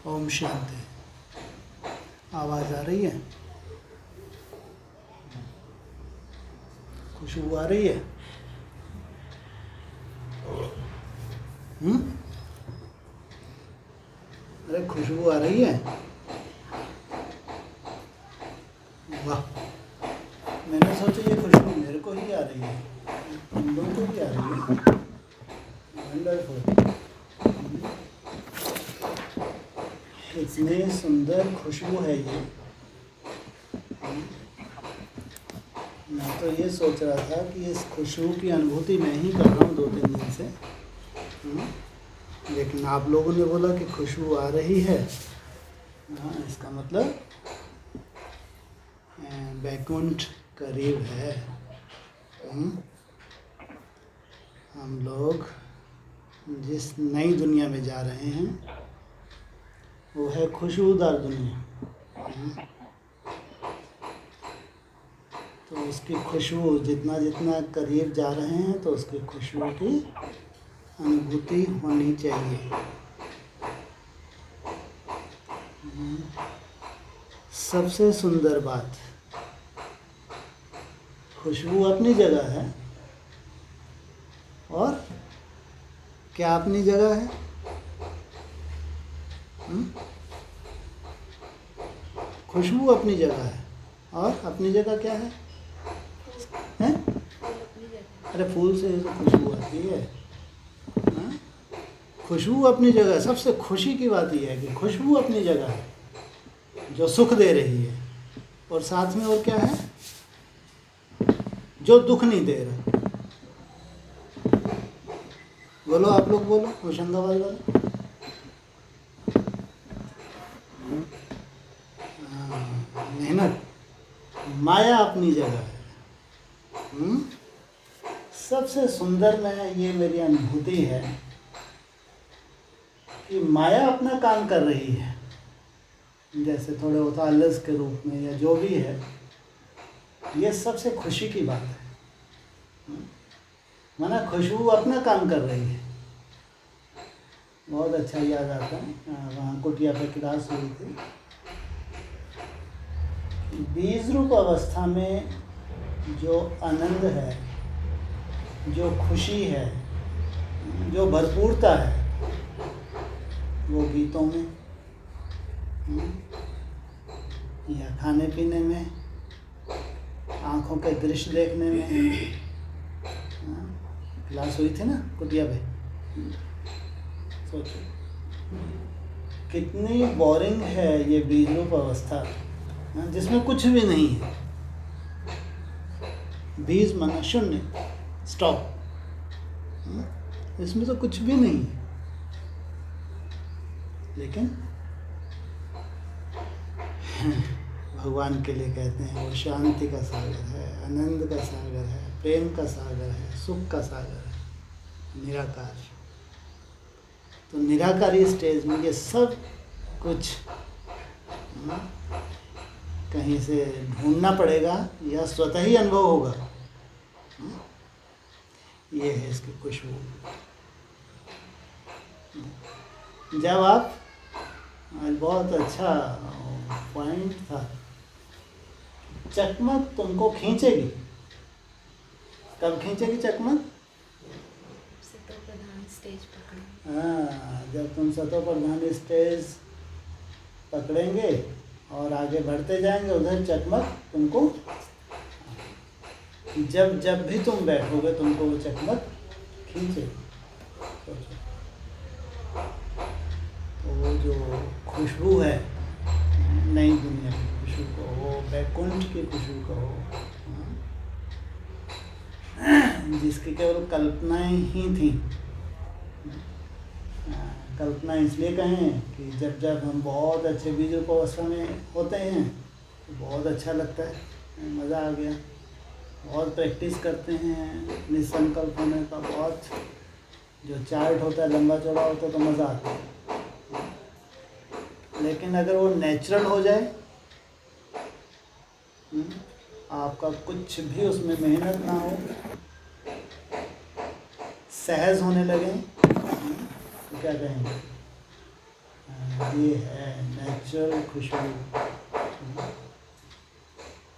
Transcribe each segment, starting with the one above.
ओम शांति। आवाज़ आ रही है? खुशबू आ रही है? अरे खुशबू आ रही है? वाह, मैंने सोचा ये खुशबू मेरे को ही आ रही है, तुम लोगों को भी आ रही है। वंडरफुल। इतनी सुंदर खुशबू है ये। मैं तो ये सोच रहा था कि इस खुशबू की अनुभूति मैं ही कर रहा हूँ 2-3 दिन से, लेकिन आप लोगों ने बोला कि खुशबू आ रही है। हाँ, इसका मतलब बैकुंठ करीब है। हम लोग जिस नई दुनिया में जा रहे हैं वो है खुशबूदार दुनिया। तो उसकी खुशबू जितना जितना करीब जा रहे हैं तो उसकी खुशबू की अनुभूति होनी चाहिए। सबसे सुंदर बात, खुशबू अपनी जगह है और क्या अपनी जगह है? खुशबू अपनी जगह है और अपनी जगह क्या है? हैं? अरे फूल से तो खुशबू आती है। हाँ? खुशबू अपनी जगह है। सबसे खुशी की बात यह है कि खुशबू अपनी जगह है जो सुख दे रही है, और साथ में और क्या है जो दुख नहीं दे रहा। बोलो, आप लोग बोलो, होशंगाबाद वाले। मेहनत, माया अपनी जगह है। सबसे सुंदर में ये मेरी अनुभूति है कि माया अपना काम कर रही है, जैसे थोड़े होता आलस के रूप में या जो भी है। ये सबसे खुशी की बात है। माना खुशबू अपना काम कर रही है। बहुत अच्छा याद आता है, वहाँ कुटिया पे क्लास हुई थी। बीज रूप अवस्था में जो आनंद है, जो खुशी है, जो भरपूरता है, वो गीतों में या खाने पीने में, आँखों के दृश्य देखने में। क्लास हुई थी ना कुटिया पे। सोचो कितनी बोरिंग है ये बीज रूप अवस्था, जिसमें कुछ भी नहीं है। बीज माना शून्य, स्टॉप। इसमें तो कुछ भी नहीं है, लेकिन भगवान के लिए कहते हैं वो शांति का सागर है, आनंद का सागर है, प्रेम का सागर है, सुख का सागर है, निराकार। तो निराकारी स्टेज में ये सब कुछ कहीं से ढूंढना पड़ेगा या स्वतः ही अनुभव होगा। ये है इसकी खुशबू। जब आप, बहुत अच्छा पॉइंट था, चकमक तुमको खींचेगी। कब खींचेगी चकमक? सतो प्रधान स्टेज पकड़ेंगे। हाँ, जब तुम सतो प्रधान स्टेज पकड़ेंगे और आगे बढ़ते जाएंगे, उधर चकमक तुमको, जब जब भी तुम बैठोगे तुमको वो चकमक खींचे। तो वो जो खुशबू है नई दुनिया की खुशबू कहो, बैकुंठ की खुशबू कहो, जिसकी केवल कल्पनाएं ही थी। कल्पना इसलिए कहें कि जब जब हम बहुत अच्छे बीज रूप अवस्था में होते हैं तो बहुत अच्छा लगता है, मज़ा आ गया। बहुत प्रैक्टिस करते हैं निसंकल्प होने का, बहुत जो चार्ट होता है लंबा चौड़ा होता है तो मज़ा आता है। लेकिन अगर वो नेचुरल हो जाए, आपका कुछ भी उसमें मेहनत ना हो, सहज होने लगे, तो क्या कहेंगे, ये है नेचुरल खुशबू।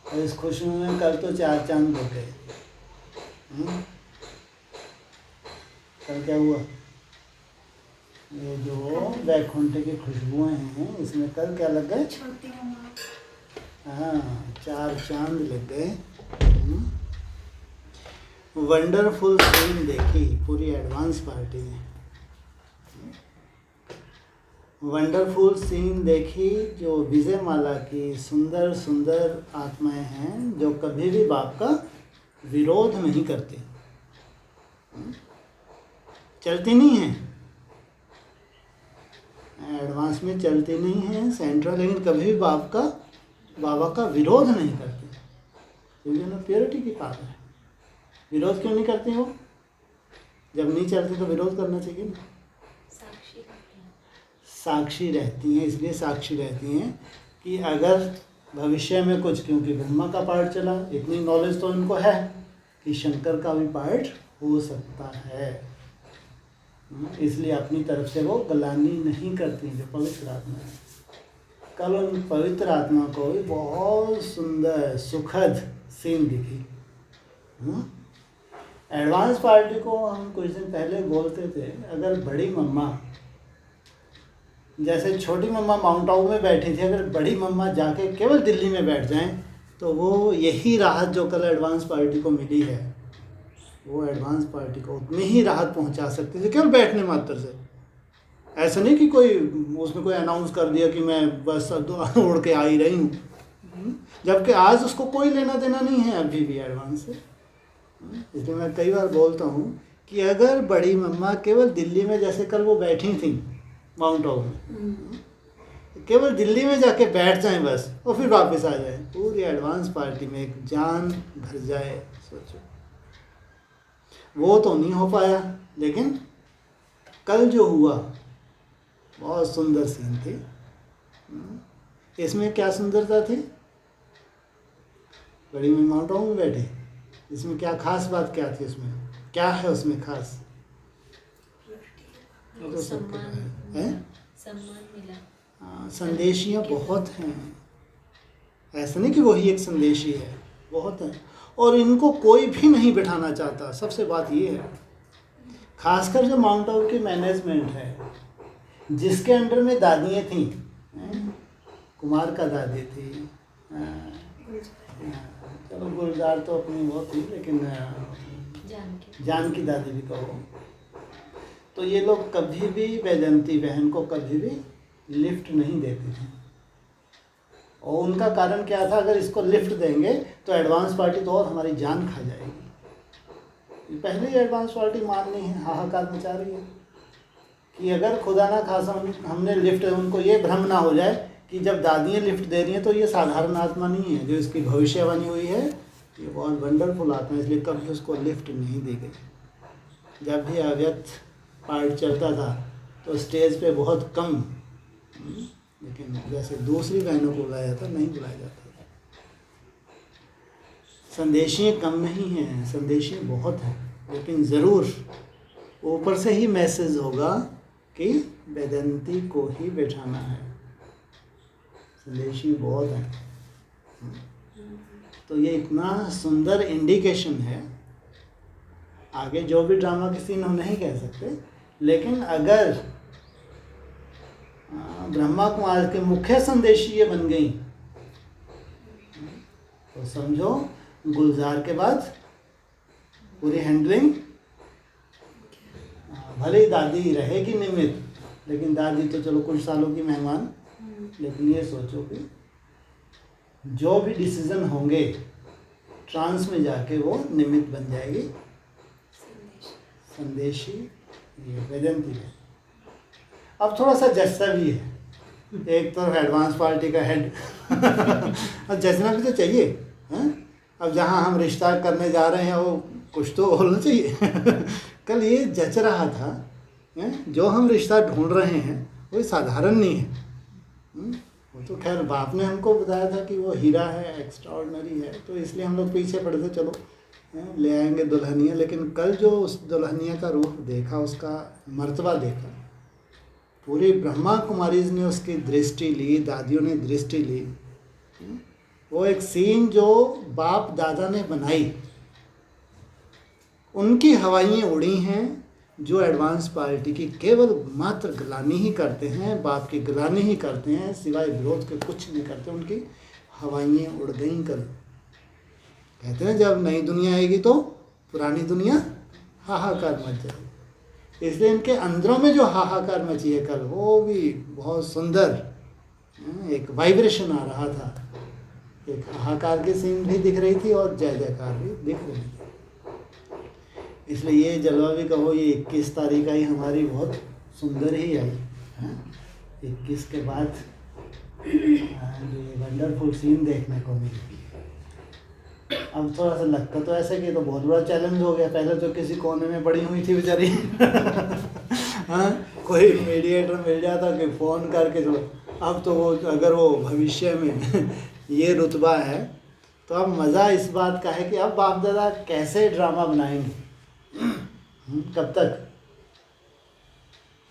और इस खुशबू में कल तो 4 चांद लग गए। कल क्या हुआ? ये जो वैकुंठ की खुशबुएं हैं इसमें कल क्या लग गए? छोटी मम्मा। हाँ, 4 चांद लग गए। वंडरफुल सीन देखी पूरी एडवांस पार्टी में। वंडरफुल सीन देखी जो विजय माला की सुंदर सुंदर आत्माएं हैं जो कभी भी बाप का विरोध नहीं करती, चलती नहीं है एडवांस में, चलती नहीं है सेंट्रल, लेकिन कभी भी बाबा का विरोध नहीं करती क्योंकि उन्हें प्योरिटी की पावर है। विरोध क्यों नहीं करती वो? जब नहीं चलती तो विरोध करना चाहिए ना। साक्षी रहती हैं, इसलिए साक्षी रहती हैं कि अगर भविष्य में कुछ, क्योंकि ब्रह्मा का पार्ट चला, इतनी नॉलेज तो इनको है कि शंकर का भी पार्ट हो सकता है, इसलिए अपनी तरफ से वो गलानी नहीं करती जो पवित्र आत्मा है। कल उन पवित्र आत्मा को भी बहुत सुंदर सुखद सीन दिखी। एडवांस पार्टी को हम कुछ दिन पहले बोलते थे, अगर बड़ी मम्मा, जैसे छोटी मम्मा माउंट आबू में बैठी थी, अगर बड़ी मम्मा जाके केवल दिल्ली में बैठ जाएं तो वो यही राहत जो कल एडवांस पार्टी को मिली है वो एडवांस पार्टी को उतनी ही राहत पहुंचा सकती थी केवल बैठने मात्र से। ऐसा नहीं कि कोई उसने कोई अनाउंस कर दिया कि मैं बस उड़ के आ ही रही हूँ, जबकि आज उसको कोई लेना देना नहीं है अभी भी एडवांस से। इसलिए मैं कई बार बोलता हूँ कि अगर बड़ी मम्मा केवल दिल्ली में, जैसे कल वो बैठी थी माउंट आबू में, केवल दिल्ली में जाके बैठ जाएं बस और फिर वापस आ जाएं, पूरी एडवांस पार्टी में एक जान भर जाए। सोचो, वो तो नहीं हो पाया, लेकिन कल जो हुआ बहुत सुंदर सीन थी। इसमें क्या सुंदरता थी? बड़ी में माउंट आबू में बैठे, इसमें क्या खास बात क्या थी? उसमें क्या है? उसमें खास तो सबको है, सम्मान मिला। हाँ, संदेशियाँ बहुत हैं, ऐसा नहीं कि वही एक संदेशी है, बहुत है, और इनको कोई भी नहीं बिठाना चाहता। सबसे बात ये है, खासकर जो माउंट आबू की मैनेजमेंट है, जिसके अंडर में दादियाँ थीं, कुमार का दादी थी, चलो गुलजार तो अपनी वो थी, लेकिन जानकी दादी भी कहो, तो ये लोग कभी भी वैजयंती बहन को कभी भी लिफ्ट नहीं देते थे। और उनका कारण क्या था? अगर इसको लिफ्ट देंगे तो एडवांस पार्टी तो और हमारी जान खा जाएगी। पहले ही एडवांस पार्टी मान नहीं है, हाहाकार मचा रही है कि अगर खुदा ना खासा हमने लिफ्ट, उनको ये भ्रम ना हो जाए कि जब दादियाँ लिफ्ट दे रही हैं तो ये साधारण आत्मा नहीं है, जो इसकी भविष्यवाणी हुई है ये बहुत वंडरफुल आत्मा है, इसलिए कभी उसको लिफ्ट नहीं दी गई। जब भी अव्यक्त पार्ट चलता था तो स्टेज पे बहुत कम, लेकिन जैसे दूसरी बहनों को बुलाया जाता नहीं बुलाया जाता था। संदेशी कम नहीं हैं, संदेशी बहुत हैं, लेकिन ज़रूर ऊपर से ही मैसेज होगा कि वेदांती को ही बैठाना है। संदेशी बहुत हैं, तो ये इतना सुंदर इंडिकेशन है। आगे जो भी ड्रामा के सीन हम नहीं कह सकते, लेकिन अगर ब्रह्मा कुमार के मुख्य संदेशी ये बन गई तो समझो गुलजार के बाद पूरी हैंडलिंग, भले ही दादी रहेगी निमित्त, लेकिन दादी तो चलो कुछ सालों की मेहमान, लेकिन ये सोचो कि जो भी डिसीजन होंगे ट्रांस में जाके वो निमित्त बन जाएगी संदेशी, ये वेदांती है। अब थोड़ा सा जस्सा भी है, एक तो एडवांस पार्टी का हेड अब जचना भी तो चाहिए, हैं? अब जहाँ हम रिश्ता करने जा रहे हैं वो कुछ तो होना चाहिए कल ये जच रहा था, हैं? जो हम रिश्ता ढूंढ रहे हैं वो साधारण नहीं है। वो तो खैर बाप ने हमको बताया था कि वो हीरा है, एक्स्ट्राऑर्डिनरी है, तो इसलिए हम लोग पीछे पड़े थे, चलो ले आएंगे दुल्हनिया। लेकिन कल जो उस दुल्हनिया का रूप देखा, उसका मर्तबा देखा, पूरी ब्रह्मा कुमारीज ने उसकी दृष्टि ली, दादियों ने दृष्टि ली। वो एक सीन जो बाप दादा ने बनाई, उनकी हवाइयाँ उड़ी हैं, जो एडवांस पार्टी की केवल मात्र गुलामी ही करते हैं, बाप की गुलामी ही करते हैं, सिवाय विरोध के कुछ नहीं करते। उनकी हवाइयाँ उड़ गई कल। कहते हैं जब नई दुनिया आएगी तो पुरानी दुनिया हाहाकार मच जाएगी। इसलिए इनके अंदरों में जो हाहाकार मची है कल, वो भी बहुत सुंदर एक वाइब्रेशन आ रहा था। एक हाहाकार की सीन भी दिख रही थी और जय जयकार भी दिख रही थी। इसलिए ये जलवा भी कहो, ये 21 तारीख आई हमारी बहुत सुंदर ही आई। 21 के बाद ये वंडरफुल सीन देखने को मिली। अब थोड़ा सा लगता तो ऐसे कि तो बहुत बड़ा चैलेंज हो गया। पहले तो किसी कोने में पड़ी हुई थी बेचारी हाँ, कोई मीडिएटर मिल जाता कि फ़ोन करके जो, अब तो वो अगर वो भविष्य में ये रुतबा है तो अब मज़ा इस बात का है कि अब बाप दादा कैसे ड्रामा बनाएंगे। कब तक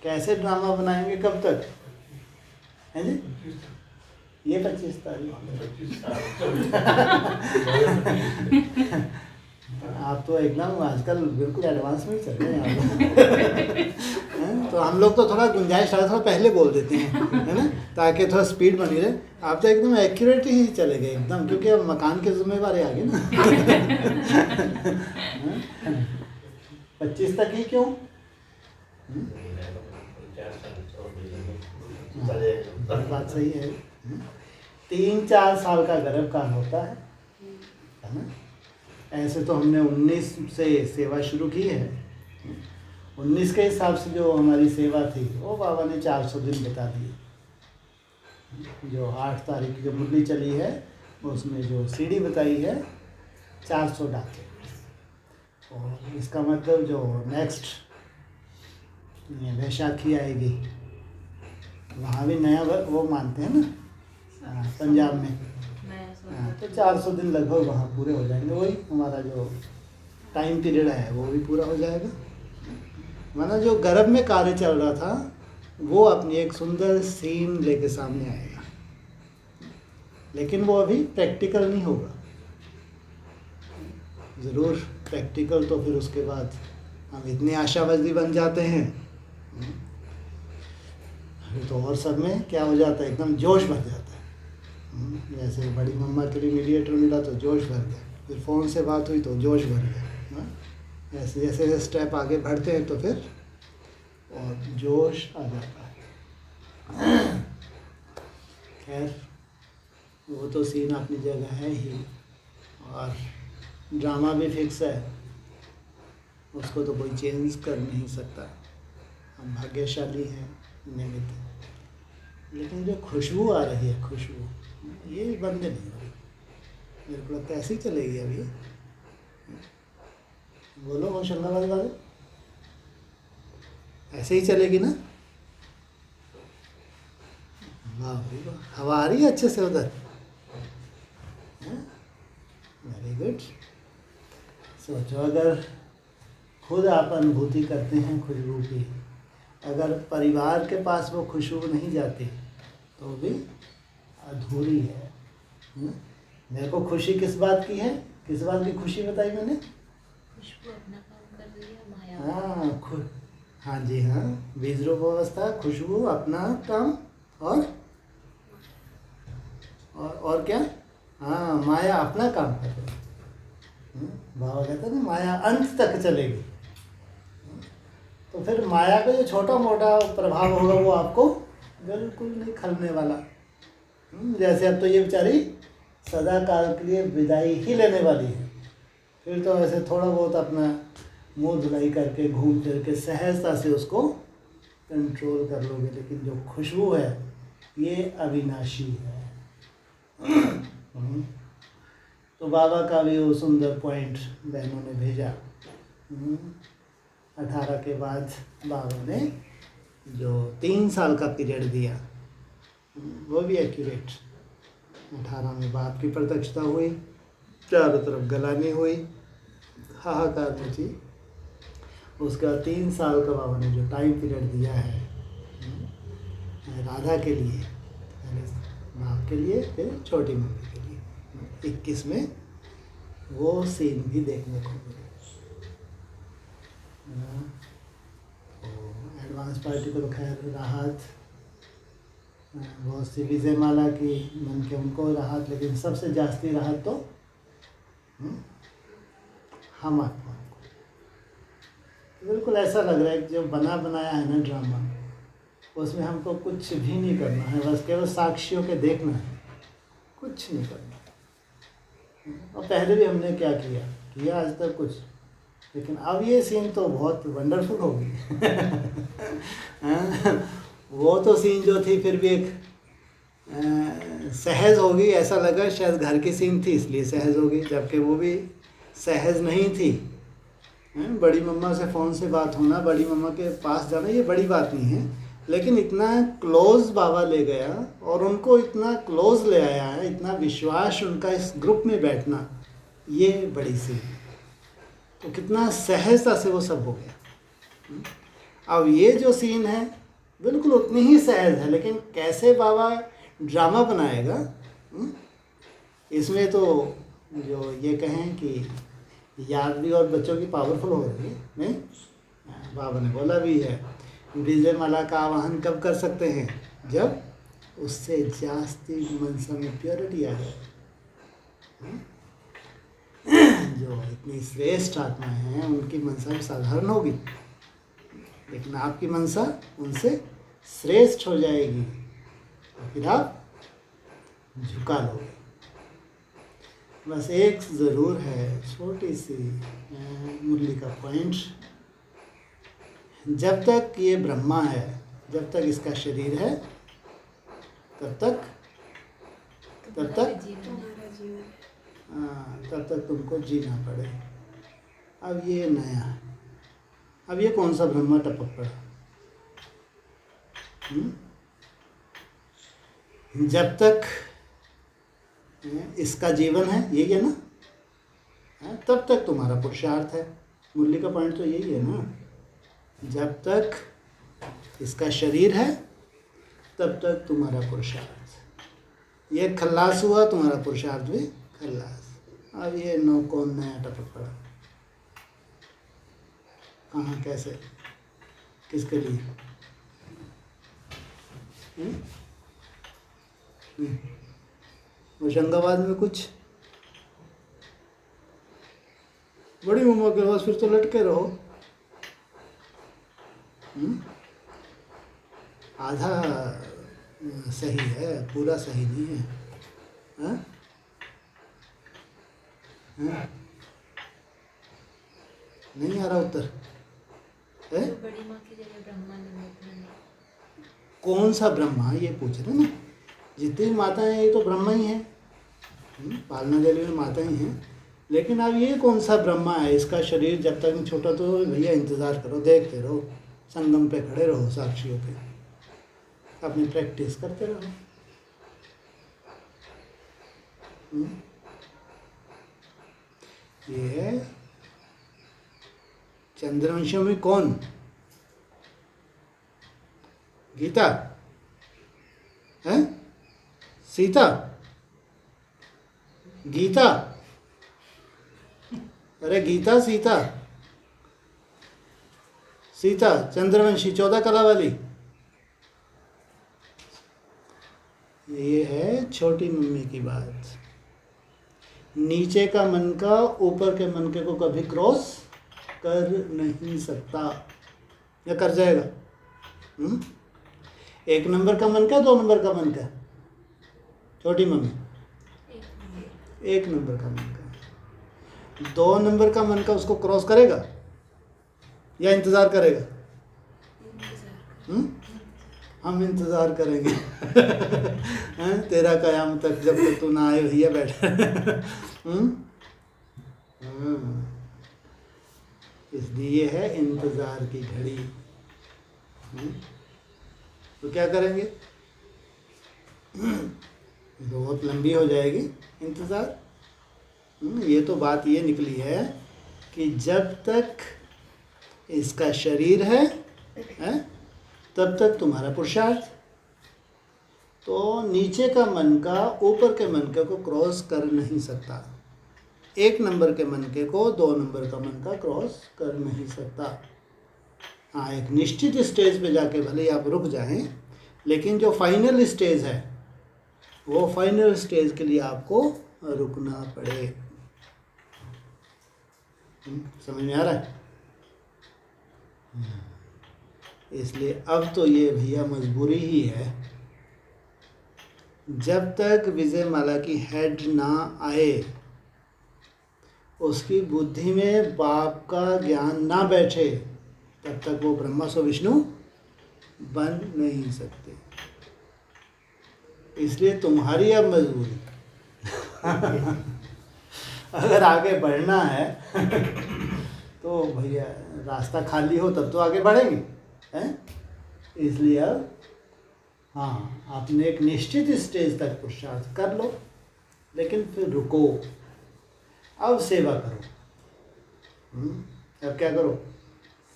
कैसे ड्रामा बनाएंगे, कब तक है जी? ये 25 तारीख आप तो एकदम आजकल बिल्कुल एडवांस में ही चल रहे हैं। तो हम लोग तो थोड़ा गुंजाइश थोड़ा पहले बोल देते हैं, है ना, ताकि थोड़ा स्पीड बनी रहे। आप तो एकदम एक्यूरेट ही चले गए एकदम, क्योंकि अब मकान की जिम्मेवारी आ गई ना 25 तक ही क्यों? बात सही है। 3-4 साल का गर्भकाल होता है ना। ऐसे तो हमने 19 से सेवा शुरू की है। 19 के हिसाब से जो हमारी सेवा थी वो बाबा ने 400 दिन बता दिए। जो 8 तारीख की जो मुरली चली है उसमें जो सीढ़ी बताई है 400 डाके। और इसका मतलब जो नेक्स्ट वैशाखी आएगी वहाँ भी नया वो मानते हैं ना, पंजाब में। तो 400 दिन लगभग वहाँ पूरे हो जाएंगे। वही हमारा जो टाइम पीरियड है वो भी पूरा हो जाएगा। माना जो गर्भ में कार्य चल रहा था वो अपनी एक सुंदर सीन लेके सामने आएगा, लेकिन वो अभी प्रैक्टिकल नहीं होगा। ज़रूर प्रैक्टिकल तो फिर उसके बाद हम इतने आशावादी बन जाते हैं तो और सब में क्या हो जाता है, एकदम जोश भर जाता है। जैसे बड़ी मम्मा के लिए मीडिएटर मिला तो जोश भर गया, फिर फ़ोन से बात हुई तो जोश भर गया। ऐसे जैसे स्टेप आगे बढ़ते हैं तो फिर और जोश आ जाता है। खैर वो तो सीन अपनी जगह है ही, और ड्रामा भी फिक्स है, उसको तो कोई चेंज कर नहीं सकता। हम भाग्यशाली हैं, निमित्त। लेकिन जो खुशबू आ रही है, खुशबू ये बंद नहीं हो रही। मेरे को लगता है ऐसे ही चलेगी अभी। बोलो होशंगाबाद वाले, ऐसे ही चलेगी ना? वाह भाई वाह, हवा आ रही है अच्छे से उधर। Very good. सोचो अगर खुद आप अनुभूति करते हैं खुशबू की, अगर परिवार के पास वो खुशबू नहीं जाती तो भी अधूरी है। मेरे को खुशी किस बात की है, किस बात की खुशी बताई मैंने? खुशबू अपना काम कर रही है, माया। हाँ जी हाँ, बीज रूप अवस्था, खुशबू अपना काम, और क्या? हाँ, माया अपना काम कर रही है। बाबा कहते हैं ना, माया अंत तक चलेगी। तो फिर माया का जो छोटा मोटा प्रभाव होगा वो आपको बिल्कुल नहीं खलने वाला। जैसे अब तो ये बेचारी सदा काल के लिए विदाई ही लेने वाली है। फिर तो ऐसे थोड़ा बहुत अपना मुंह धुलाई करके घूम फिर के सहजता से उसको कंट्रोल कर लोगे, लेकिन जो खुशबू है ये अविनाशी है। तो बाबा का भी वो सुंदर पॉइंट बहनों ने भेजा। 18 के बाद बाबा ने जो 3 साल का पीरियड दिया वो भी एक्यूरेट। 18 में बाप की प्रत्यक्षता हुई, चारों तरफ गलानी हुई, हाहाकार मची। उसके बाद 3 साल का बाबा ने जो टाइम पीरियड दिया है राधा के लिए, पहले माँ के लिए, फिर छोटी मम्मी के लिए। 21 में वो सीन भी देखने को मिले। एडवांस पार्टी को तो खैर राहत, बहुत सी विजय माला की मन के उनको राहत, लेकिन सबसे जास्ती राहत तो हम आत्मा को। बिल्कुल ऐसा लग रहा है कि जो बना बनाया है ना ड्रामा, उसमें हमको कुछ भी नहीं करना है, बस केवल साक्षियों के देखना है, कुछ नहीं करना। और पहले भी हमने क्या किया आज तक कुछ, लेकिन अब ये सीन तो बहुत वंडरफुल होगी। वो तो सीन जो थी फिर भी एक सहज होगी, ऐसा लगा शायद घर की सीन थी इसलिए सहज होगी, जबकि वो भी सहज नहीं थी। बड़ी मम्मा से फ़ोन से बात होना, बड़ी मम्मा के पास जाना, ये बड़ी बात नहीं है, लेकिन इतना क्लोज बाबा ले गया और उनको इतना क्लोज ले आया है, इतना विश्वास उनका इस ग्रुप में बैठना, ये बड़ी सी, तो कितना सहजता से वो सब हो गया। अब ये जो सीन है बिल्कुल उतनी ही सहज है, लेकिन कैसे बाबा ड्रामा बनाएगा, इसमें तो जो ये कहें कि याद भी और बच्चों की पावरफुल हो रही है। नहीं, बाबा ने बोला भी है, विजय माला का आवाहन कब कर सकते हैं, जब उससे जास्ती मनसा में प्योरिटी आ जाए। जो इतनी श्रेष्ठ आत्माएं हैं उनकी मनसा भी साधारण होगी, लेकिन आपकी मनसा उनसे श्रेष्ठ हो जाएगी, तो फिर आप झुका लोगे। बस एक ज़रूर है छोटी सी मुरली का पॉइंट, जब तक ये ब्रह्मा है, जब तक इसका शरीर है, तब तक तुमको जीना पड़े। अब ये नया है, अब ये कौन सा ब्रह्मा टपक पड़ा? जब तक इसका जीवन है, यही है ना, तब तक तुम्हारा पुरुषार्थ है। मुरली का पॉइंट तो यही है ना, जब तक इसका शरीर है तब तक तुम्हारा पुरुषार्थ, ये खल्लास हुआ तुम्हारा पुरुषार्थ भी खल्लास। अब ये कौन नया टपक पड़ा, कहाँ, कैसे, किसके लिए? होशंगाबाद में कुछ बड़ी मम्मा के पास फिर तो लटके रहो। आधा सही है, पूरा सही नहीं है। हाँ? हाँ? नहीं आ रहा उत्तर है? तो बड़ी माँ की जगह ब्रह्मा ने कौन सा ब्रह्मा, ये पूछ रहे ना। जितनी माता हैं ये तो ब्रह्मा ही है, पालना देवी में माता ही हैं, लेकिन अब ये कौन सा ब्रह्मा है? इसका शरीर जब तक नहीं छोटा, तो भैया इंतज़ार करो, देखते रहो, संगम पे खड़े रहो, साक्षियों पे अपनी प्रैक्टिस करते रहो। ये है चंद्रवंशियों में कौन? गीता है, सीता, गीता, अरे गीता, सीता, सीता चंद्रवंशी 14 कला वाली, ये है छोटी मम्मी की बात। नीचे का मन का ऊपर के मन के को कभी क्रॉस कर नहीं सकता, या कर जाएगा? 1 नंबर का मन का, 2 नंबर का मन का? छोटी मम्मी 1 नंबर का मन का। 2 नंबर का मन का उसको क्रॉस करेगा या इंतज़ार करेगा? हम इंतज़ार करेंगे। तेरा कयाम तक, जब तक तू ना आए भैया बैठा। इसलिए है इंतज़ार की घड़ी। तो क्या करेंगे? बहुत लंबी हो जाएगी इंतज़ार। ये तो बात ये निकली है कि जब तक इसका शरीर है, तब तक तुम्हारा पुरुषार्थ, तो नीचे का मनका ऊपर के मनके को क्रॉस कर नहीं सकता। 1 नंबर के मनके को 2 नंबर का मनका क्रॉस कर नहीं सकता। हाँ, एक निश्चित स्टेज पे जाके भले ही आप रुक जाएं, लेकिन जो फाइनल स्टेज है वो फाइनल स्टेज के लिए आपको रुकना पड़े। समझ में आ रहा है? इसलिए अब तो ये भैया मजबूरी ही है, जब तक विजय माला की हेड ना आए, उसकी बुद्धि में बाप का ज्ञान ना बैठे, तब तक वो ब्रह्मा सो विष्णु बन नहीं सकते। इसलिए तुम्हारी अब मजबूरी अगर आगे बढ़ना है तो भैया रास्ता खाली हो तब तो आगे बढ़ेंगे, हैं? इसलिए अब हाँ, आपने एक निश्चित स्टेज तक पुरुषार्थ कर लो, लेकिन फिर रुको, अब सेवा करो। अब क्या करो?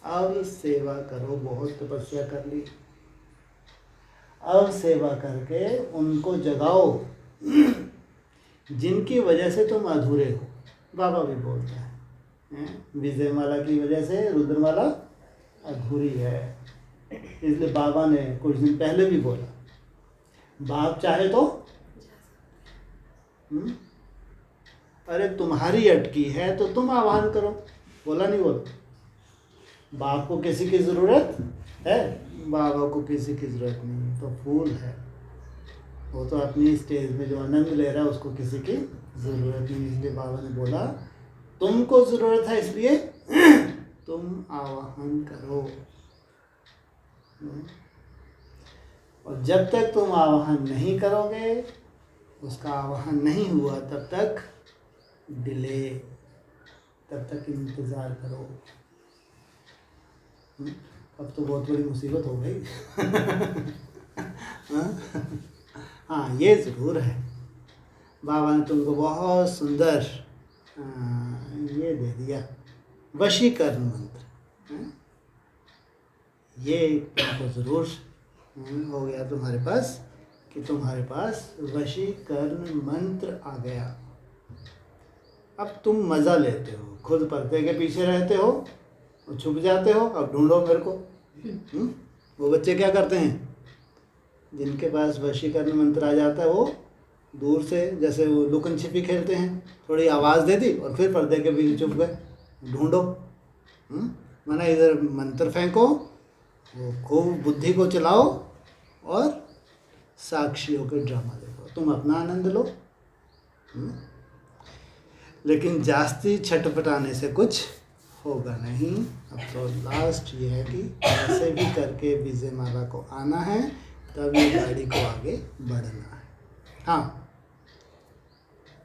अब सेवा करो। बहुत तपस्या कर ली, अब सेवा करके उनको जगाओ जिनकी वजह से तुम अधूरे हो। बाबा भी बोलता है, विजय माला की वजह से रुद्रमाला अधूरी है। इसलिए बाबा ने कुछ दिन पहले भी बोला, बाप चाहे तो अरे तुम्हारी अटकी है तो तुम आह्वान करो। बोला नहीं बोला? बाप को किसी की ज़रूरत है? बाबा को किसी की ज़रूरत नहीं, तो फूल है वो, तो अपनी स्टेज में जो आनंद ले रहा है उसको किसी की ज़रूरत नहीं। इसलिए बाबा ने बोला तुमको ज़रूरत है, इसलिए तुम आवाहन करो। और जब तक तुम आवाहन नहीं करोगे, उसका आवाहन नहीं हुआ, तब तक डिले, तब तक इंतज़ार करो। अब तो बहुत बड़ी मुसीबत हो गई हाँ, ये ज़रूर है, बाबा ने तुमको बहुत सुंदर ये दे दिया, वशीकरण मंत्र। ये तुमको ज़रूर हो गया तुम्हारे पास, कि तुम्हारे पास वशीकरण मंत्र आ गया। अब तुम मज़ा लेते हो, खुद पर्दे के पीछे रहते हो, छुप जाते हो, अब ढूंढो मेरे को। वो बच्चे क्या करते हैं, जिनके पास वशीकरण मंत्र आ जाता है, वो दूर से, जैसे वो लुकन छिपी खेलते हैं, थोड़ी आवाज़ दे दी और फिर पर्दे के पीछे छुप गए। ढूंढो, माना इधर मंत्र फेंको, वो खूब बुद्धि को चलाओ और साक्षियों के ड्रामा देखो, तुम अपना आनंद लो। लेकिन जास्ती छटपटाने से कुछ होगा नहीं। अब तो लास्ट ये है कि ऐसे भी करके विजय माला को आना है, तभी गाड़ी को आगे बढ़ना है। हाँ,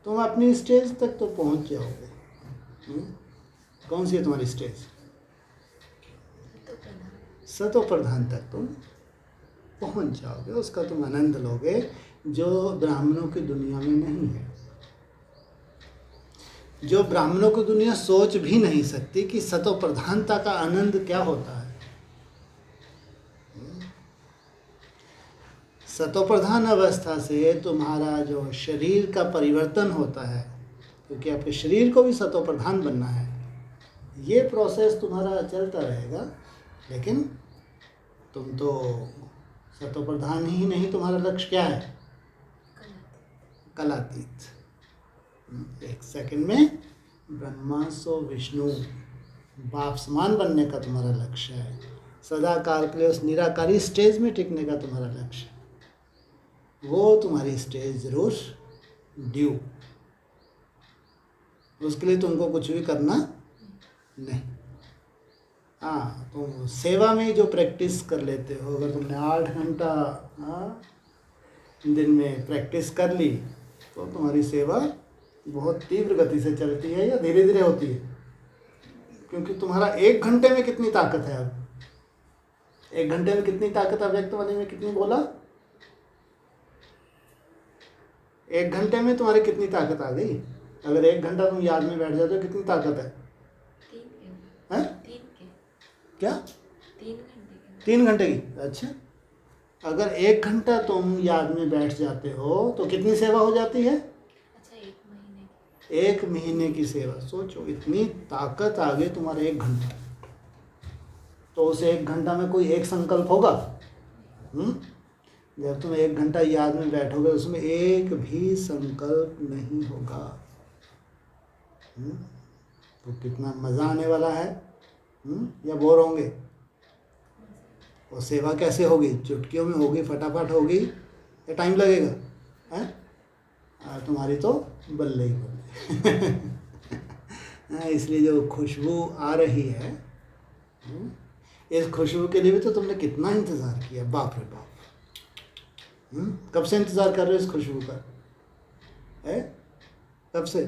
तुम अपनी स्टेज तक तो पहुंच जाओगे। कौन सी है तुम्हारी स्टेज? सतो प्रधान तक तुम पहुंच जाओगे, उसका तुम आनंद लोगे, जो ब्राह्मणों की दुनिया में नहीं है, जो ब्राह्मणों की दुनिया सोच भी नहीं सकती कि सतो प्रधानता का आनंद क्या होता है। सतो प्रधान अवस्था से तुम्हारा जो शरीर का परिवर्तन होता है, क्योंकि आपके शरीर को भी सतो प्रधान बनना है, ये प्रोसेस तुम्हारा चलता रहेगा। लेकिन तुम तो सतो प्रधान ही नहीं, तुम्हारा लक्ष्य क्या है? कलातीत। एक सेकंड में ब्रह्मा सो विष्णु, बाप समान बनने का तुम्हारा लक्ष्य है। सदा काल के लिए उस निराकारी स्टेज में टिकने का तुम्हारा लक्ष्य है। वो तुम्हारी स्टेज जरूर ड्यू, उसके लिए तुमको कुछ भी करना नहीं। हाँ, तुम सेवा में जो प्रैक्टिस कर लेते हो, अगर तुमने 8 घंटा दिन में प्रैक्टिस कर ली, तो तुम्हारी सेवा बहुत तीव्र गति से चलती है या धीरे धीरे होती है। क्योंकि तुम्हारा 1 घंटे में कितनी ताकत है? अब 1 घंटे में कितनी ताकत अव्यक्तवाणी में कितनी बोला? 1 घंटे में तुम्हारी कितनी ताकत आ गई? अगर 1 घंटा तुम याद में बैठ जाते हो, कितनी ताकत है? 3 के। क्या? 3 घंटे की। 3 घंटे की? अच्छा, अगर 1 घंटा तुम याद में बैठ जाते हो तो कितनी सेवा हो जाती है? अच्छा, 1 महीने 1 महीने की सेवा। सोचो, इतनी ताकत आ गई तुम्हारे 1 घंटा। तो उस 1 घंटा में कोई एक संकल्प होगा? जब तुम 1 घंटा याद में बैठोगे उसमें एक भी संकल्प नहीं होगा। तो कितना मज़ा आने वाला है। या बोर होंगे? और सेवा कैसे होगी? चुटकियों में होगी, फटाफट होगी, या टाइम लगेगा? हैं? तुम्हारी तो बल्ले ही बल्ले। इसलिए जो खुशबू आ रही है, इस खुशबू के लिए भी तो तुमने कितना इंतज़ार किया। बाप रे बाप। कब से इंतज़ार कर रहे हो इस खुशबू का? है? कब से?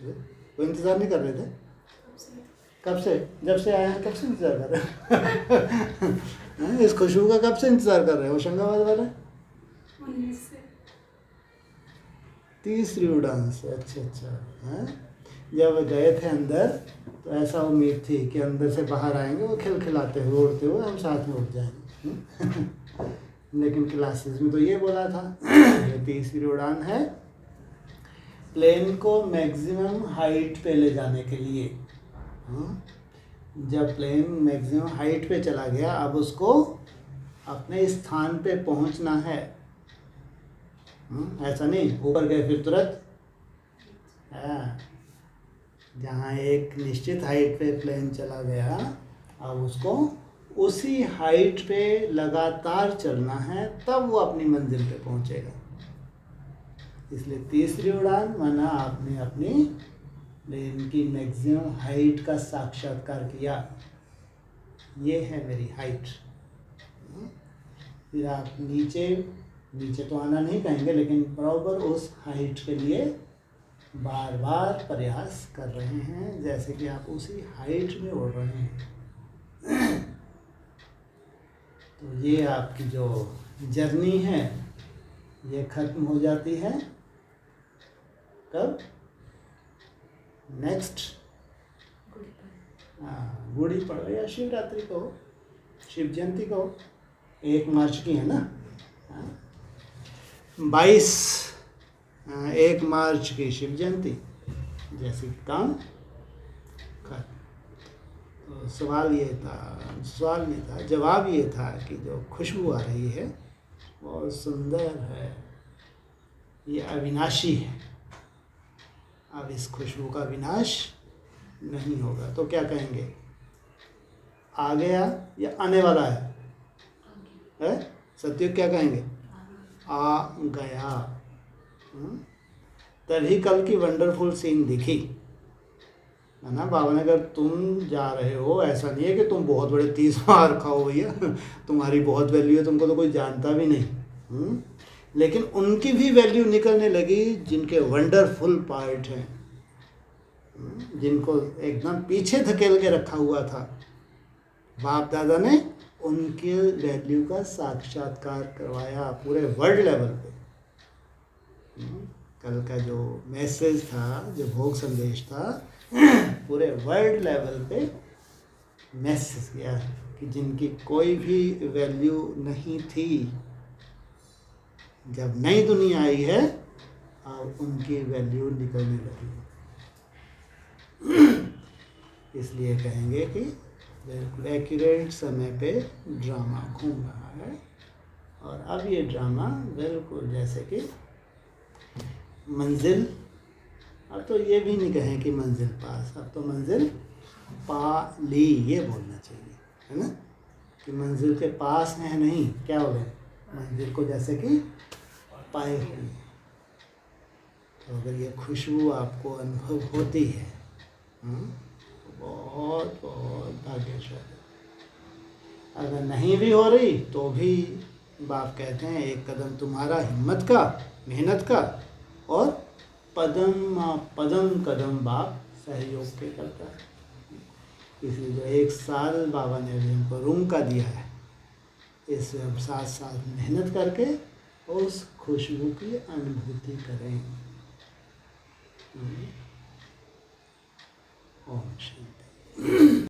कोई इंतज़ार नहीं कर रहे थे? कब से? जब से आए हैं तब से इंतज़ार कर रहे हैं? इस खुशबू का कब से इंतज़ार कर रहे हो होशंगाबाद वाले? 30वीं उड़ान से। अच्छा। हैं? जब गए थे अंदर तो ऐसा उम्मीद थी कि अंदर से बाहर आएंगे वो खिलखिलाते हुए, उड़ते हुए, हम साथ में उड़ जाएंगे। लेकिन क्लासेस में तो ये बोला था ये 30वीं उड़ान है प्लेन को मैक्सिमम हाइट पे ले जाने के लिए। जब प्लेन मैक्सिमम हाइट पे चला गया, अब उसको अपने स्थान पे पहुंचना है। ऐसा नहीं ऊपर गए फिर तुरंत। जहाँ एक निश्चित हाइट पे प्लेन चला गया, अब उसको उसी हाइट पे लगातार चलना है, तब वो अपनी मंजिल पे पहुंचेगा। इसलिए 30वीं उड़ान माना आपने अपनी प्लेन की मैक्सिमम हाइट का साक्षात्कार किया। ये है मेरी हाइट। फिर आप नीचे तो आना नहीं कहेंगे, लेकिन बराबर उस हाइट के लिए बार बार प्रयास कर रहे हैं, जैसे कि आप उसी हाइट में उड़ रहे हैं। तो ये आपकी जो जर्नी है ये खत्म हो जाती है कब? नेक्स्ट गुड़ी पड़वा या शिवरात्रि को, शिव जयंती को। 1 मार्च की है ना? 1 मार्च की शिव जयंती। जैसे काम खत्म। तो सवाल नहीं था, जवाब ये था कि जो खुशबू आ रही है बहुत सुंदर है, ये अविनाशी है। अब इस खुशबू का विनाश नहीं होगा। तो क्या कहेंगे? आ गया या आने वाला है? सत्युग क्या कहेंगे? आ गया। तभी कल की वंडरफुल सीन दिखी है ना बाबा ने। अगर तुम जा रहे हो, ऐसा नहीं है कि तुम बहुत बड़े 30 मार खाओ भैया, तुम्हारी बहुत वैल्यू है, तुमको तो कोई जानता भी नहीं। लेकिन उनकी भी वैल्यू निकलने लगी जिनके वंडरफुल पार्ट हैं, जिनको एकदम पीछे धकेल के रखा हुआ था। बाप दादा ने उनके वैल्यू का साक्षात्कार करवाया पूरे वर्ल्ड लेवल पे। कल का जो मैसेज था, जो भोग संदेश था, पूरे वर्ल्ड लेवल पे मैसेज किया कि जिनकी कोई भी वैल्यू नहीं थी, जब नई दुनिया आई है अब उनकी वैल्यू निकलने लगी। इसलिए कहेंगे कि बिल्कुल एक्यूरेट समय पे ड्रामा घूम रहा है। और अब ये ड्रामा बिल्कुल जैसे कि मंजिल, अब तो ये भी नहीं कहें कि मंजिल पास, अब तो मंजिल पा ली, ये बोलना चाहिए, है ना? कि मंजिल के पास है, नहीं, क्या हो गए? मंजिल को जैसे कि पाए हुए। तो अगर ये खुशबू आपको अनुभव होती है तो बहुत बहुत भाग्यशाली। अगर नहीं भी हो रही तो भी बाप कहते हैं एक कदम तुम्हारा हिम्मत का, मेहनत का, और पदम कदम बाप सहयोग के करता है। इसलिए जो 1 साल बाबा ने अभी हमको रूम का दिया है, इससे हम साथ साथ मेहनत करके उस खुशबू की अनुभूति करें। ओम शांति।